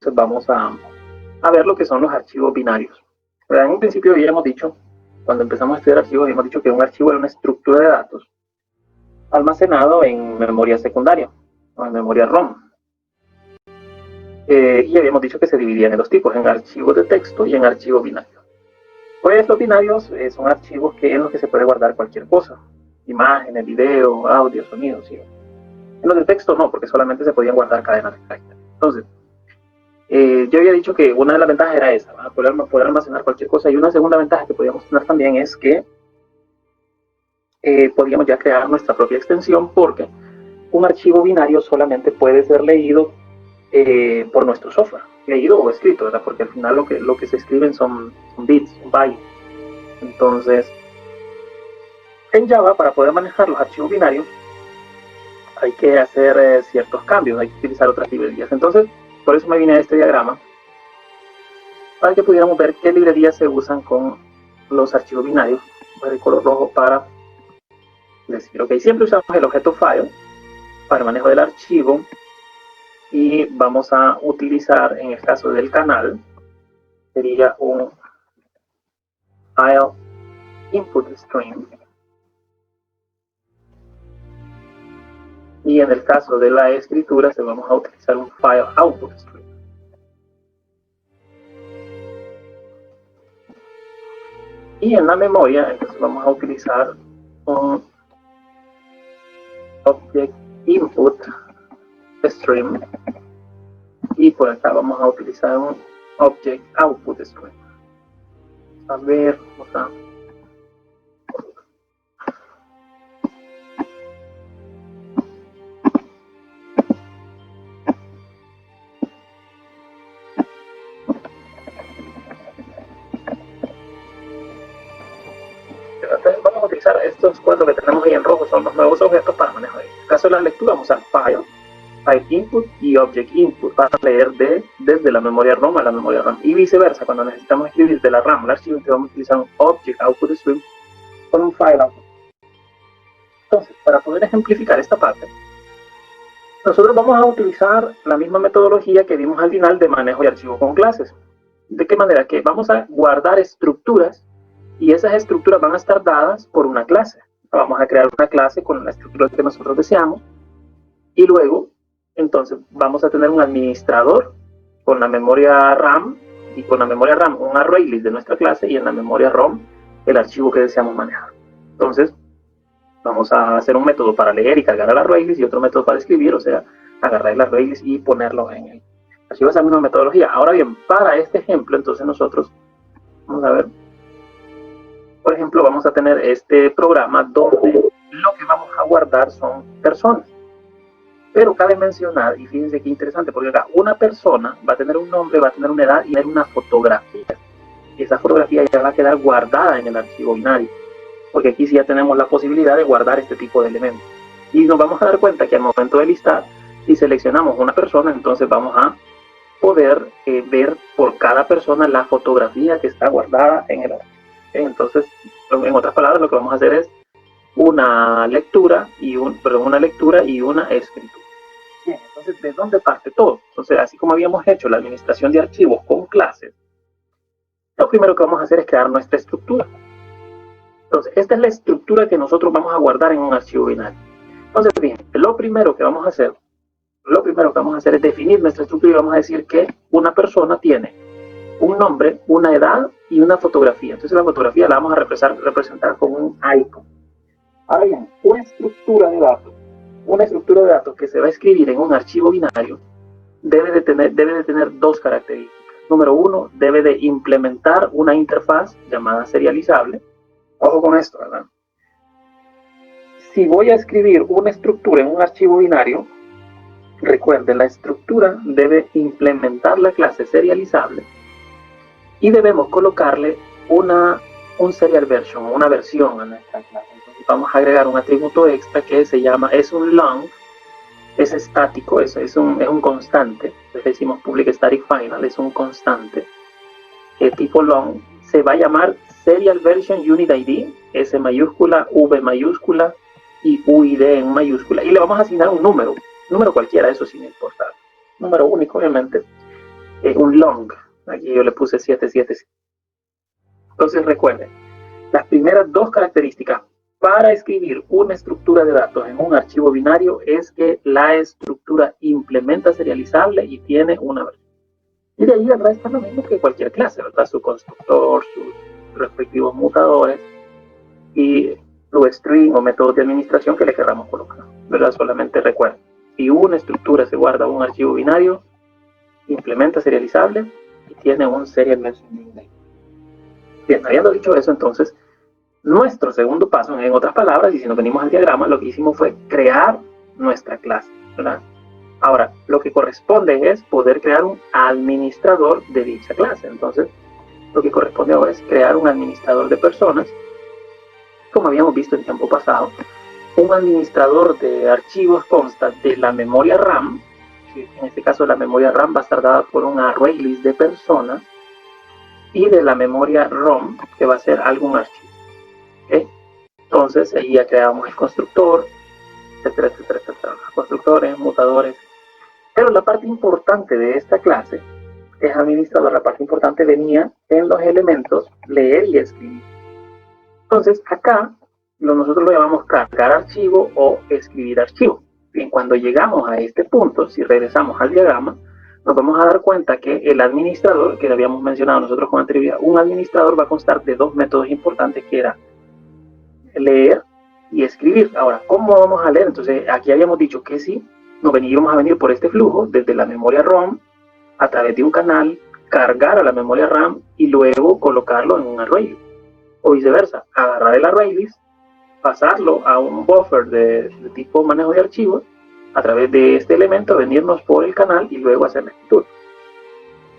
entonces vamos a ver lo que son los archivos binarios. ¿Verdad? En un principio habíamos dicho, cuando empezamos a estudiar archivos, habíamos dicho que un archivo era una estructura de datos almacenado en memoria secundaria o en memoria ROM. Y habíamos dicho que se dividían en dos tipos, en archivos de texto y en archivos binarios. Pues los binarios son archivos en los que se puede guardar cualquier cosa, imágenes, video, audio, sonido, ¿sí? En los de texto no, porque solamente se podían guardar cadenas de caracteres. Entonces, yo había dicho que una de las ventajas era esa, poder almacenar cualquier cosa, y una segunda ventaja que podíamos tener también es que podíamos ya crear nuestra propia extensión, porque un archivo binario solamente puede ser leído por nuestro software, leído o escrito, ¿verdad? Porque al final lo que se escriben son bits, son bytes. Entonces, en Java, para poder manejar los archivos binarios, hay que hacer ciertos cambios, hay que utilizar otras librerías. Entonces, por eso me vine a este diagrama, para que pudiéramos ver qué librerías se usan con los archivos binarios. Voy a color rojo para decir, ok, siempre usamos el objeto file para el manejo del archivo, y vamos a utilizar, en el caso del canal, sería un file input stream, y en el caso de la escritura se vamos a utilizar un file output stream. Y en la memoria, entonces vamos a utilizar un object input stream, y por acá vamos a utilizar un object output stream. A ver, vamos a vamos a utilizar estos cuatro que tenemos ahí en rojo, son los nuevos objetos para manejar. En el caso de la lectura vamos a usar file input y object input para leer desde la memoria ROM a la memoria RAM, y viceversa. Cuando necesitamos escribir de la RAM al archivo, vamos a utilizar un object output stream con un file output. Entonces, para poder ejemplificar esta parte, nosotros vamos a utilizar la misma metodología que vimos al final de manejo de archivos con clases. ¿De qué manera? Que vamos a guardar estructuras, y esas estructuras van a estar dadas por una clase. Vamos a crear una clase con la estructura que nosotros deseamos, y luego, entonces, vamos a tener un administrador con la memoria RAM, y con la memoria RAM un array list de nuestra clase, y en la memoria ROM el archivo que deseamos manejar. Entonces, vamos a hacer un método para leer y cargar el array list, y otro método para escribir, o sea, agarrar el array list y ponerlo en el archivo. Esa misma metodología. Ahora bien, para este ejemplo, entonces nosotros vamos a ver, por ejemplo, vamos a tener este programa donde lo que vamos a guardar son personas. Pero cabe mencionar, y fíjense qué interesante, porque acá una persona va a tener un nombre, va a tener una edad y va a tener una fotografía. Y esa fotografía ya va a quedar guardada en el archivo binario, porque aquí sí ya tenemos la posibilidad de guardar este tipo de elementos. Y nos vamos a dar cuenta que al momento de listar, si seleccionamos una persona, entonces vamos a poder ver por cada persona la fotografía que está guardada en el archivo. Entonces, en otras palabras, lo que vamos a hacer es una lectura y una escritura. Bien, entonces, ¿de dónde parte todo? Entonces, así como habíamos hecho la administración de archivos con clases, lo primero que vamos a hacer es crear nuestra estructura. Entonces, esta es la estructura que nosotros vamos a guardar en un archivo binario. Entonces, bien, lo primero que vamos a hacer es definir nuestra estructura, y vamos a decir que una persona tiene un nombre, una edad y una fotografía. Entonces la fotografía la vamos a representar con un icon. Ahora bien, una estructura de datos que se va a escribir en un archivo binario debe de tener dos características. Número uno, debe de implementar una interfaz llamada serializable. Ojo con esto, ¿verdad? Si voy a escribir una estructura en un archivo binario, recuerden, la estructura debe implementar la clase serializable, y debemos colocarle un serial version, una versión a nuestra clase. Entonces vamos a agregar un atributo extra que se llama, es un long, es estático, es un constante. Entonces decimos public static final, es un constante tipo long. Se va a llamar serial version unit ID, S mayúscula, V mayúscula y UID en mayúscula, y le vamos a asignar un número cualquiera, eso sin importar, número único obviamente. un long. Aquí yo le puse 777. Entonces recuerden, las primeras dos características para escribir una estructura de datos en un archivo binario es que la estructura implementa serializable y tiene una versión. Y de ahí el resto es lo mismo que cualquier clase, ¿verdad? Su constructor, sus respectivos mutadores y su string o métodos de administración que le queramos colocar, ¿verdad? Solamente recuerden, si una estructura se guarda en un archivo binario, implementa serializable y tiene un serial mentioning name. Bien, habiendo dicho eso, entonces, nuestro segundo paso, en otras palabras, y si nos venimos al diagrama, lo que hicimos fue crear nuestra clase, ¿verdad? Ahora, lo que corresponde es poder crear un administrador de dicha clase. Entonces, lo que corresponde ahora es crear un administrador de personas, como habíamos visto en tiempo pasado. Un administrador de archivos consta de la memoria RAM, que en este caso la memoria RAM va a estar dada por un array list de personas, y de la memoria ROM, que va a ser algún archivo. ¿Okay? Entonces, ahí ya creamos el constructor, etcétera, etcétera, etcétera. Constructores, mutadores. Pero la parte importante de esta clase es administrador. La parte importante venía en los elementos leer y escribir. Entonces, acá nosotros lo llamamos cargar archivo o escribir archivo. Bien, cuando llegamos a este punto, si regresamos al diagrama, nos vamos a dar cuenta que el administrador, que habíamos mencionado nosotros con anterioridad, un administrador va a constar de dos métodos importantes, que era leer y escribir. Ahora, ¿cómo vamos a leer? Entonces, aquí habíamos dicho que sí, íbamos a venir por este flujo desde la memoria ROM a través de un canal, cargar a la memoria RAM y luego colocarlo en un array. O viceversa, agarrar el array list, pasarlo a un buffer de tipo manejo de archivos, a través de este elemento venirnos por el canal y luego hacer la escritura.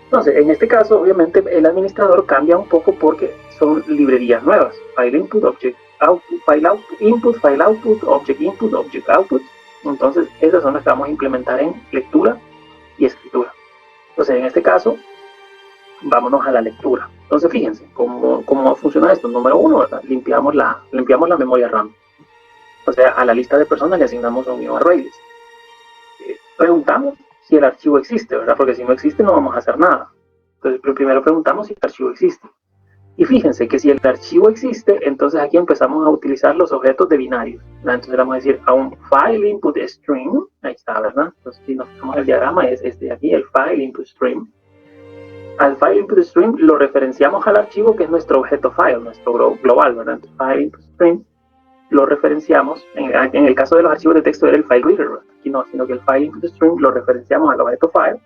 Entonces, en este caso, obviamente, el administrador cambia un poco porque son librerías nuevas. File input, object output, file output, input, file output, object input, object output. Entonces, esas son las que vamos a implementar en lectura y escritura. Entonces, en este caso, vámonos a la lectura. Entonces, fíjense cómo funciona esto. Número uno, ¿verdad? Limpiamos la memoria RAM. O sea, a la lista de personas le asignamos un new array list. Preguntamos si el archivo existe, ¿verdad? Porque si no existe no vamos a hacer nada. Entonces, primero preguntamos si el archivo existe. Y fíjense que si el archivo existe, entonces aquí empezamos a utilizar los objetos de binarios, ¿verdad? Entonces vamos a decir a un file input string, ahí está, ¿verdad? Entonces si nos fijamos el diagrama es este de aquí, el file input string. Al file input string lo referenciamos al archivo que es nuestro objeto file, nuestro global, ¿verdad? Entonces, file input string lo referenciamos, en el caso de los archivos de texto era el file reader, ¿verdad? Aquí no, sino que el file input string lo referenciamos al objeto file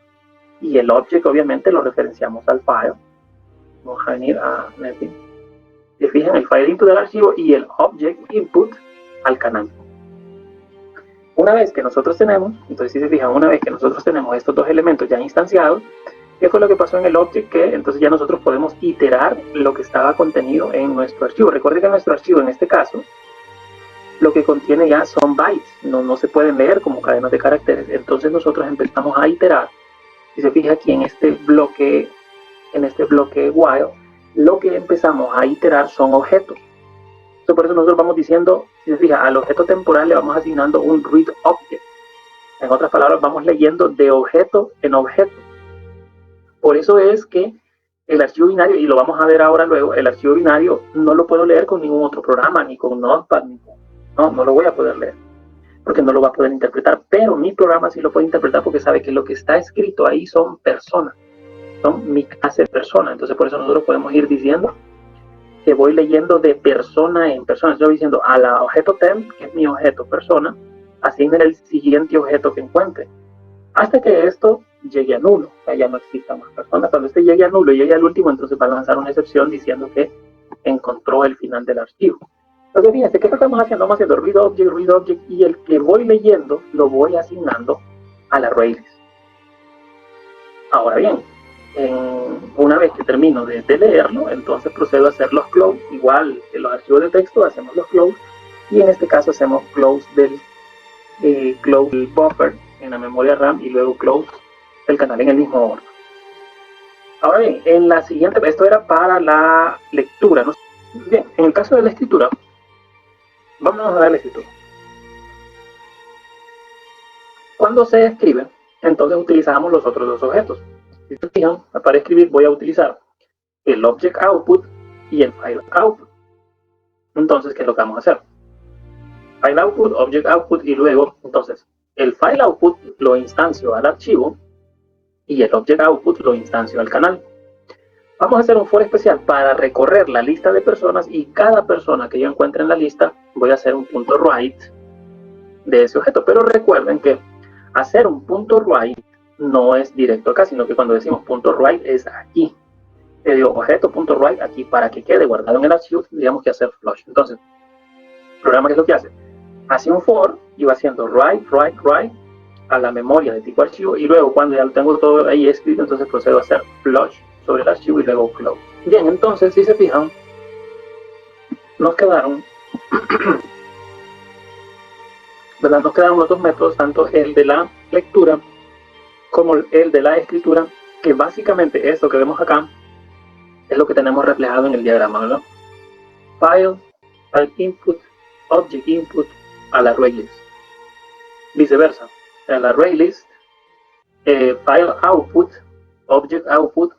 y el object obviamente lo referenciamos al file. Vamos a venir a netting. Se fijan el file input del archivo y el object input al canal. Una vez que nosotros tenemos, entonces si se fijan, una vez que nosotros tenemos estos dos elementos ya instanciados, ¿qué fue lo que pasó en el object? Que entonces ya nosotros podemos iterar lo que estaba contenido en nuestro archivo. Recuerden que nuestro archivo en este caso lo que contiene ya son bytes, no se pueden leer como cadenas de caracteres. Entonces nosotros empezamos a iterar. Si se fija aquí en este bloque while, lo que empezamos a iterar son objetos. Entonces, por eso nosotros vamos diciendo, si se fija, al objeto temporal le vamos asignando un read object. En otras palabras, vamos leyendo de objeto en objeto. Por eso es que el archivo binario, y lo vamos a ver ahora luego, el archivo binario no lo puedo leer con ningún otro programa, ni con Notepad, no lo voy a poder leer, porque no lo va a poder interpretar, pero mi programa sí lo puede interpretar porque sabe que lo que está escrito ahí son personas, son mi clase de persona. Entonces por eso nosotros podemos ir diciendo que voy leyendo de persona en persona. Estoy diciendo a la objeto temp, que es mi objeto persona, asignen el siguiente objeto que encuentre, hasta que esto llegue a nulo, o sea, ya no exista más persona. Cuando este llegue a nulo y llegue al último, entonces va a lanzar una excepción diciendo que encontró el final del archivo. Entonces, fíjense, ¿qué estamos haciendo? Vamos haciendo read object, y el que voy leyendo lo voy asignando al array list. Ahora bien, una vez que termino de leerlo, entonces procedo a hacer los close. Igual que los archivos de texto, hacemos los close, y en este caso hacemos close del buffer en la memoria RAM y luego close el canal en el mismo orden. Ahora bien, en la siguiente, esto era para la lectura, ¿no? Bien, en el caso de la escritura, vamos a ver la escritura. Cuando se escribe, entonces utilizamos los otros dos objetos. Si se fijan, para escribir voy a utilizar el object output y el file output. Entonces, ¿qué es lo que vamos a hacer? File output, object output, y luego, entonces, el file output lo instancio al archivo y el object output lo instancio al canal. Vamos a hacer un for especial para recorrer la lista de personas, y cada persona que yo encuentre en la lista voy a hacer un punto write de ese objeto. Pero recuerden que hacer un punto write no es directo acá, sino que cuando decimos punto write es aquí. Le digo objeto punto write aquí, para que quede guardado en el archivo tendríamos que hacer flush. Entonces, el programa, ¿qué es lo que hace? Hace un for y va haciendo write a la memoria de tipo archivo, y luego cuando ya lo tengo todo ahí escrito, entonces procedo a hacer flush sobre el archivo y luego close. Bien, entonces si se fijan, nos quedaron ¿verdad? Nos quedan otros métodos, tanto el de la lectura como el de la escritura, que básicamente esto que vemos acá es lo que tenemos reflejado en el diagrama, ¿verdad? File input, object input a la array list. Viceversa, a la array list, file output, object output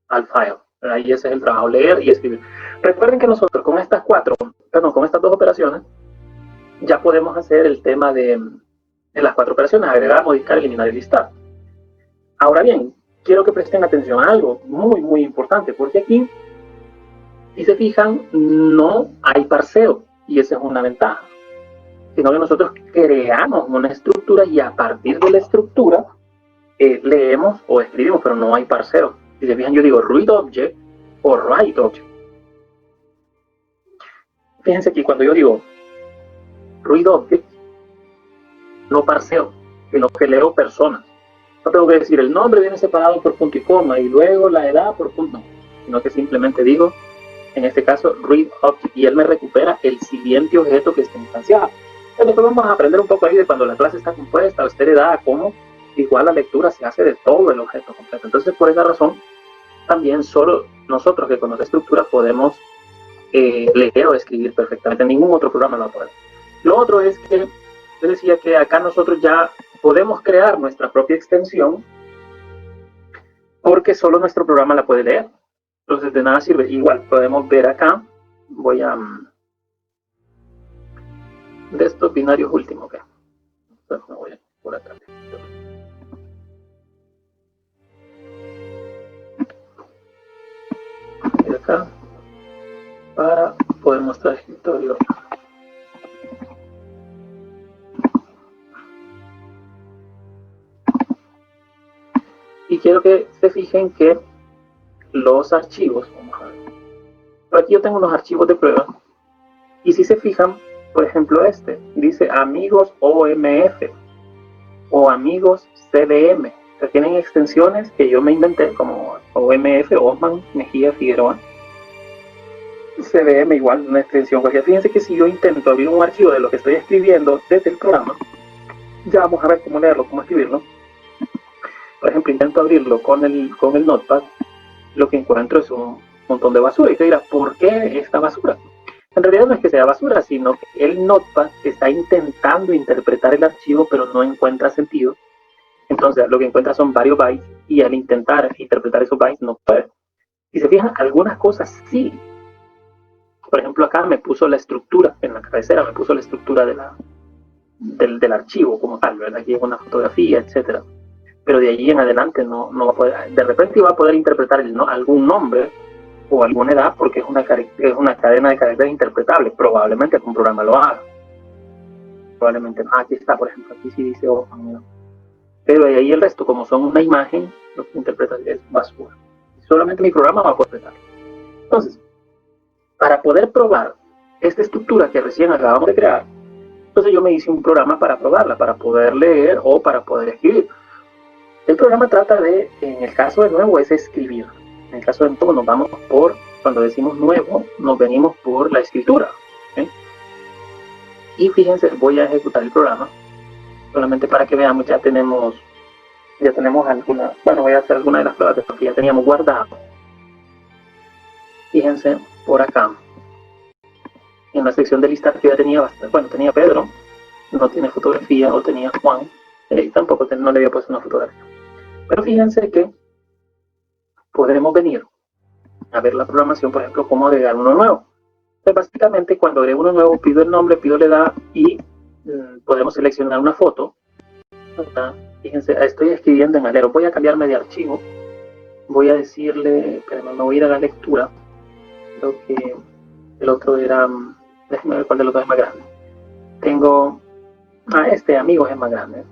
al file. Ahí ese es el trabajo, leer y escribir. Recuerden que nosotros con estas dos operaciones ya podemos hacer el tema de las 4 operaciones: agregar, modificar, eliminar y listar. Ahora bien, quiero que presten atención a algo muy importante, porque aquí, si se fijan, no hay parseo, y esa es una ventaja, sino que nosotros creamos una estructura y a partir de la estructura leemos o escribimos, pero no hay parseo. Si se fijan, yo digo read object o write object. Fíjense aquí, cuando yo digo read object, no parseo, sino que leo personas. No tengo que decir el nombre viene separado por punto y coma y luego la edad por punto, no, sino que simplemente digo, en este caso, read object, y él me recupera el siguiente objeto que está instanciado. Entonces vamos a aprender un poco ahí de cuando la clase está compuesta, usted le da cómo igual la lectura se hace de todo el objeto completo. Entonces, por esa razón, también solo nosotros que con la estructura podemos leer o escribir perfectamente. Ningún otro programa lo va a poder. Lo otro es que yo decía que acá nosotros ya podemos crear nuestra propia extensión, porque solo nuestro programa la puede leer. Entonces de nada sirve. Igual podemos ver acá, voy a de estos binarios últimos, que me voy a por acá. Y acá para poder mostrar el escritorio. Y quiero que se fijen que los archivos, vamos a ver, por aquí yo tengo unos archivos de prueba, y si se fijan, por ejemplo dice amigos OMF o amigos CDM, que tienen extensiones que yo me inventé, como OMF, Osman Mejía Figueroa, CDM igual, una extensión cualquiera. Fíjense que si yo intento abrir un archivo de lo que estoy escribiendo desde el programa, ya vamos a ver cómo leerlo, cómo escribirlo. Por ejemplo, intento abrirlo con el Notepad, lo que encuentro es un montón de basura. Y te dirá, ¿por qué esta basura? En realidad no es que sea basura, sino que el Notepad está intentando interpretar el archivo, pero no encuentra sentido. Entonces, lo que encuentra son varios bytes, y al intentar interpretar esos bytes no puede. Si se fijan, algunas cosas sí. Por ejemplo, acá me puso la estructura, en la cabecera me puso la estructura del archivo como tal, ¿verdad? Aquí hay una fotografía, etcétera. Pero de allí en adelante no va a poder, de repente va a poder interpretar algún nombre o alguna edad, porque es una cadena de caracteres interpretables. Probablemente algún programa lo haga, probablemente no. Aquí está, por ejemplo, aquí sí dice Osman, pero de ahí el resto, como son una imagen, lo que interpreta es basura. Solamente mi programa va a poder interpretar. Entonces, para poder probar esta estructura que recién acabamos de crear, entonces yo me hice un programa para probarla, para poder leer o para poder escribir. El programa trata de, en el caso de nuevo, es escribir. En el caso de nuevo nos vamos por, cuando decimos nuevo, nos venimos por la escritura. ¿Okay? Y fíjense, voy a ejecutar el programa, solamente para que veamos, ya tenemos algunas, bueno, voy a hacer algunas de las pruebas que ya teníamos guardado. Fíjense, por acá, en la sección de listas que ya tenía bastante, bueno, tenía Pedro, no tiene fotografía, o tenía Juan, tampoco no le había puesto una fotografía. Pero fíjense que podemos venir a ver la programación, por ejemplo, cómo agregar uno nuevo. Entonces, básicamente, cuando agrego uno nuevo, pido el nombre, pido la edad y podemos seleccionar una foto. Fíjense, estoy escribiendo en Alero. Voy a cambiarme de archivo. Voy a decirle, pero me voy a ir a la lectura. Creo que el otro era, déjenme ver cuál de los dos es más grande. Tengo, amigos es más grande.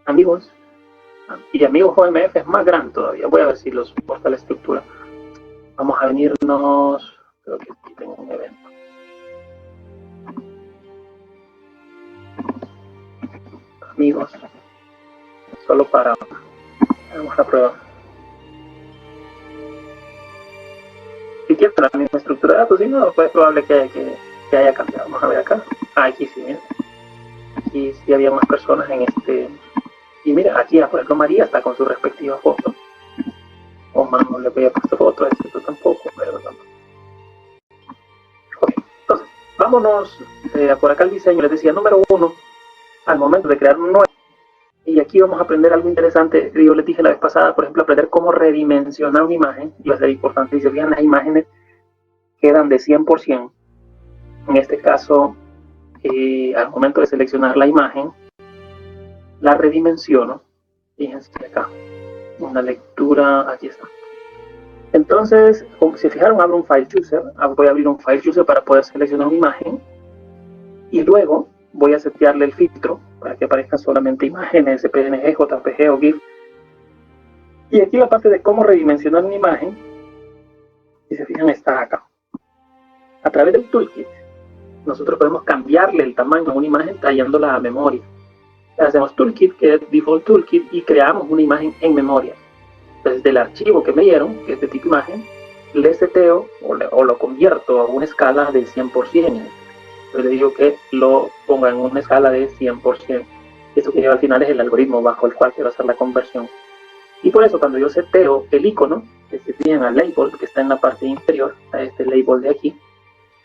Amigos, y amigos OMF es más grande todavía. Voy a ver si lo soporta la estructura. Vamos a venirnos, creo que aquí tengo un evento. Amigos, solo para, hagamos la prueba. Si quieres la misma estructura de datos, si no, pues es probable que haya cambiado. Vamos a ver acá. Aquí sí, miren. Aquí sí había más personas en este. Y mira, aquí, por ejemplo, María está con su respectiva foto. Omar no le había puesto foto, esto tampoco, pero tampoco. Ok, entonces, vámonos por acá al diseño. Les decía, número 1, al momento de crear un nuevo. Y aquí vamos a aprender algo interesante. Yo les dije la vez pasada, por ejemplo, aprender cómo redimensionar una imagen. Y va a ser importante. Y se fijan, las imágenes quedan de 100%. En este caso, al momento de seleccionar la imagen, la redimensiono. Fíjense acá. Una lectura, aquí está. Entonces, como se fijaron, abro un file chooser. Voy a abrir un file chooser para poder seleccionar una imagen. Y luego voy a setearle el filtro para que aparezcan solamente imágenes, PNG, JPG o GIF. Y aquí la parte de cómo redimensionar una imagen, si se fijan, está acá. A través del toolkit, nosotros podemos cambiarle el tamaño a una imagen trayéndola a memoria. Hacemos toolkit, que es default toolkit, y creamos una imagen en memoria. Entonces, del archivo que me dieron, que es de tipo imagen, le seteo o lo convierto a una escala de 100%. Yo le digo que lo ponga en una escala de 100%. Esto que lleva al final es el algoritmo bajo el cual quiero hacer la conversión. Y por eso, cuando yo seteo el icono, que se tiene al label, que está en la parte inferior, a este label de aquí,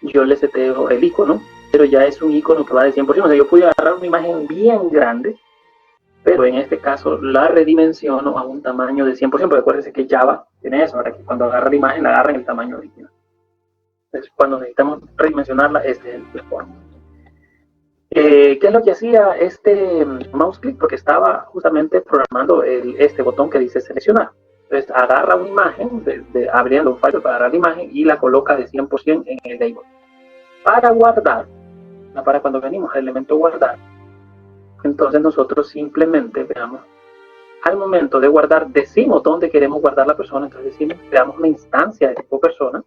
yo le seteo el icono, pero ya es un icono que va de 100%. O sea, yo puedo agarrar una imagen bien grande, pero en este caso la redimensiono a un tamaño de 100%. Recuérdense que Java tiene eso, para que cuando agarra la imagen, la agarra en el tamaño original. Entonces, cuando necesitamos redimensionarla, este es el forma. ¿Qué es lo que hacía este mouse click? Porque estaba justamente programando este botón que dice seleccionar. Entonces agarra una imagen, abriendo un file para agarrar la imagen y la coloca de 100% en el label. Para guardar, para cuando venimos al elemento guardar, entonces nosotros simplemente, veamos, al momento de guardar, decimos dónde queremos guardar la persona. Entonces decimos, creamos una instancia de tipo persona.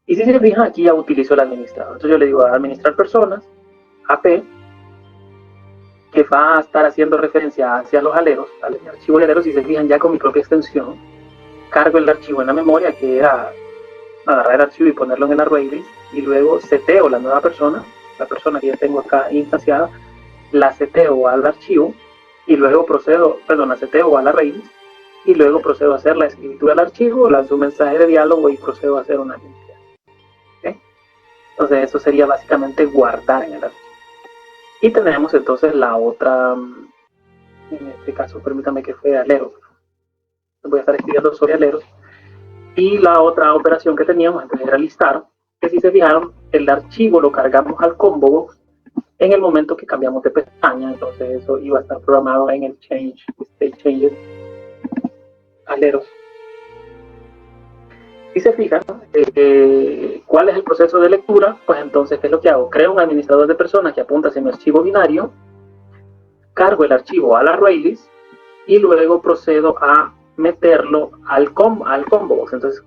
Y si se fijan, aquí ya utilizo el administrador. Entonces yo le digo a administrar personas, AP, que va a estar haciendo referencia hacia los aleros, al archivo de aleros. Si se fijan, ya con mi propia extensión, cargo el archivo en la memoria, que era agarrar el archivo y ponerlo en el array list, y luego seteo la nueva persona, la persona que ya tengo acá instanciada, la seteo al archivo, y luego procedo, la seteo al array list, y luego procedo a hacer la escritura del archivo, lanzo un mensaje de diálogo y procedo a hacer una limpia. ¿Okay? Entonces eso sería básicamente guardar en el archivo. Y tenemos entonces la otra, en este caso permítame que fue aleros. Voy a estar escribiendo sobre aleros. Y la otra operación que teníamos entonces era listar, que si se fijaron, el archivo lo cargamos al combo box en el momento que cambiamos de pestaña. Entonces eso iba a estar programado en el change, state changes, aleros. Si se fijan, ¿cuál es el proceso de lectura? Pues entonces, ¿qué es lo que hago? Creo un administrador de personas que apunta hacia mi archivo binario, cargo el archivo al array list y luego procedo a meterlo al combo box. Entonces,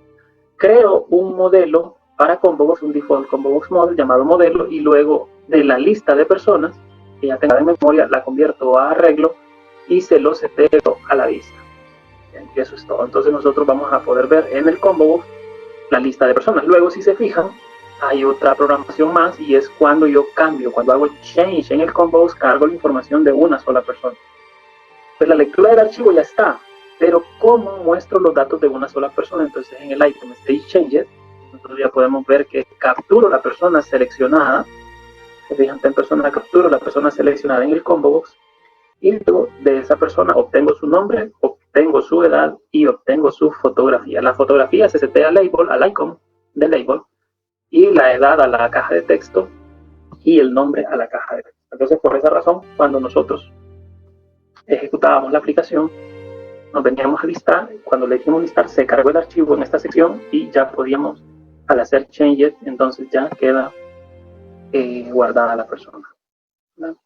creo un modelo para combo box, un default combo box model llamado modelo, y luego de la lista de personas que ya tenga en memoria, la convierto a arreglo y se lo seteo a la vista. Y eso es todo. Entonces nosotros vamos a poder ver en el combo box la lista de personas. Luego, si se fijan, hay otra programación más, y es cuando yo cambio, cuando hago el change en el combo box, cargo la información de una sola persona. Pues la lectura del archivo ya está, pero ¿cómo muestro los datos de una sola persona? Entonces en el item state changes, nosotros ya podemos ver que capturo la persona seleccionada. Se fijan, en persona capturo la persona seleccionada en el combo box, y luego de esa persona obtengo su nombre, obtengo su edad y obtengo su fotografía. La fotografía se setea al label, al icon del label, y la edad a la caja de texto y el nombre a la caja de texto. Entonces, por esa razón, cuando nosotros ejecutábamos la aplicación, nos veníamos a listar. Cuando le dijimos listar, se cargó el archivo en esta sección y ya podíamos, al hacer change it, entonces ya queda guardada la persona, ¿verdad?